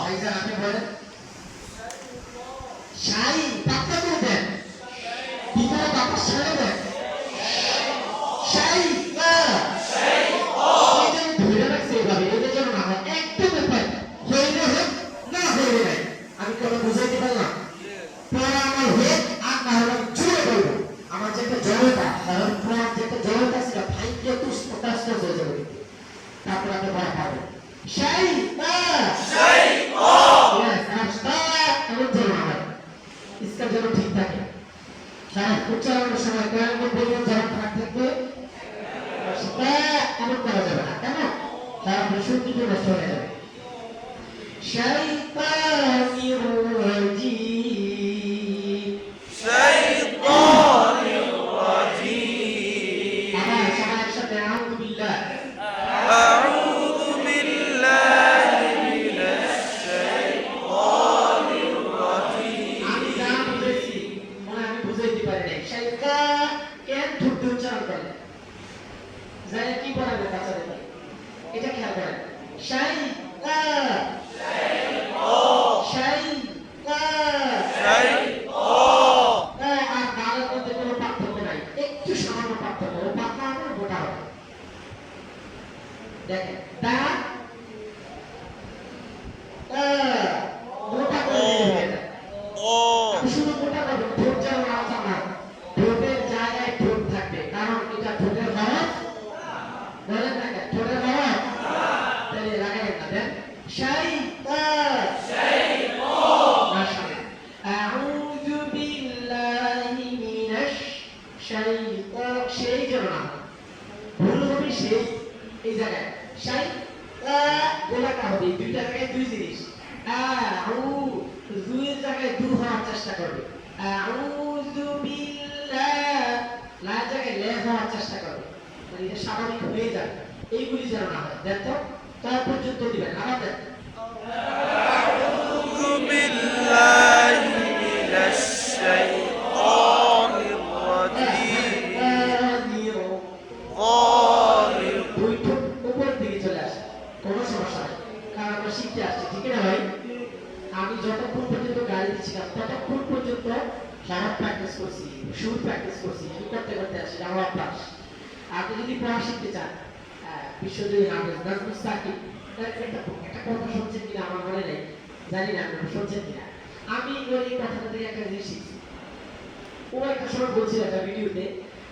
ভাইজান আপনি বলেন শাই বাচ্চা করে দেন ভিতরে বাবা ছেড়ে দেন শাই ধরে রাখছে এইভাবে এদের জন্য না হয় একদম ব্যাপার হইলে হোক না হইলে নাই আমি কোনো বুঝাইতে পারলাম পড়া আমার হোক আর না হলে জুড়ে বলবো আমার যে একটা জড়তা কারণ পড়ার যে একটা জড়তা সেটা ভাইকে তুষ্ট হয়ে যাবে তারপর আপনি পড়া পাবেন শাই इसका जरूर ठीक ठाक है शायद उच्चारण समय करें तो बोलिए जरूर ठाक থাকবে সেটা এমন করা যাবে না তাই না তার বিশুদ্ধি নষ্ট হয়ে যাবে শাইতানির রাজিম শাইতানির রাজিম আবার সবাই একসাথে আউযু বিল্লাহ আউযু বিল্লাহি মিনাশ শাইতানির রাজিম আমি যা বুঝেছি মনে আমি বুঝাইতে পারি নাই শাইতা কেন ঠুট উচ্চারণ করে যারা কি বলে বাচ্চাদের এটা খেয়াল করেন শাইতা শাইতা আর দালের মধ্যে কোনো পার্থক্য নাই একটু সামান্য পার্থক্য ও পাতলা হবে মোটা হবে দেখেন দা মোটা করে দিলে হয়ে যায় শুধু মোটা করবেন ঠোঁট যেন আলাদা না ঠোঁটের জায়গায় ঠোঁট থাকবে কারণ এটা ঠোঁটের হরফ বলেন না কেন ঠোঁটের হরফ তাহলে লাগাবেন না দেন শাইতা মাশাআল্লাহ আউযু বিল্লাহি মিনাশ শাইতান সেই জন্য না ভুল হবে সেই এই জায়গায় শাইতা গোলাটা হবে দুইটা জায়গায় দুই জিনিস দুইয়ের জায়গায় দু হওয়ার চেষ্টা করবে আউযু বিল্লাহ লা জায়গায় লে হওয়ার চেষ্টা করবে মানে এটা স্বাভাবিক হয়ে যাবে এইগুলি যেন না হয় দেন তো তার পর্যন্ত দিবেন আবার দেন আউযু বিল্লাহি মিনাশ শাইতানির রাজিম দুই ঠোঁট উপর দিকে চলে আসে কোনো সমস্যা নেই কারণ আমরা শিখতে আসছি ঠিক না ভাই আমি যতক্ষণ পর্যন্ত গাড়ি দিচ্ছিলাম ততক্ষণ পর্যন্ত সারা প্র্যাকটিস করছি সুর প্র্যাকটিস করছি করতে করতে আসছি আমার অভ্যাস আপনি যদি পড়া শিখতে চান বিশ্বজয়ী হাফেজ নাজমুস সাকিব একটা কথা শুনছেন কিনা আমার মনে নেই জানি না আপনি শুনছেন কিনা আমি ওই কথাটা থেকে একটা জিনিস শিখছি ও একটা সময় বলছিল একটা ভিডিওতে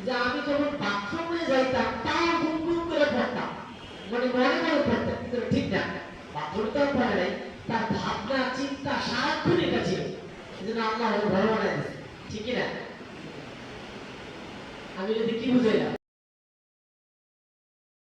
যে আমি যখন বাথরুমে যাইতাম তাও গুনগুন করে পড়তাম মানে মনে মনে পড়তাম কিন্তু ঠিক না বাথরুমে তো পড়ে নাই তার ভাবনা চিন্তা সারাক্ষণ এটা ছিল সেজন্য আল্লাহ ভালো বানায় দিয়েছে ঠিক না আমি যদি কি বুঝাইলাম